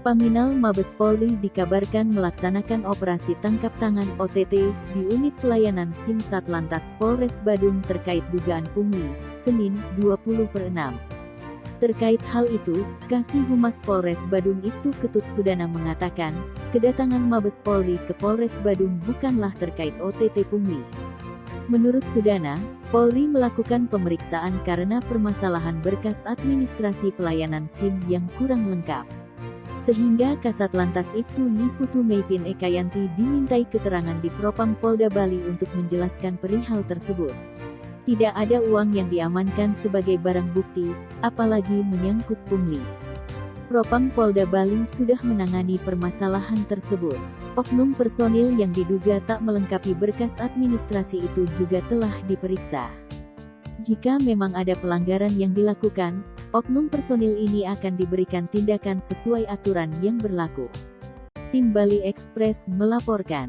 Paminal Mabes Polri dikabarkan melaksanakan operasi tangkap tangan (OTT) di unit pelayanan SIM Satlantas Polres Badung terkait dugaan pungli, Senin, 20/6. Terkait hal itu, Kasih Humas Polres Badung Ibtu Ketut Sudana mengatakan, kedatangan Mabes Polri ke Polres Badung bukanlah terkait OTT pungli. Menurut Sudana, Polri melakukan pemeriksaan karena permasalahan berkas administrasi pelayanan SIM yang kurang lengkap. Sehingga Kasatlantas Ibtu Niputu Meipin Ekayanti dimintai keterangan di Propam Polda Bali untuk menjelaskan perihal tersebut. Tidak ada uang yang diamankan sebagai barang bukti, apalagi menyangkut pungli. Propam Polda Bali sudah menangani permasalahan tersebut. Oknum personil yang diduga tak melengkapi berkas administrasi itu juga telah diperiksa. Jika memang ada pelanggaran yang dilakukan, oknum personil ini akan diberikan tindakan sesuai aturan yang berlaku. Tim Bali Express melaporkan.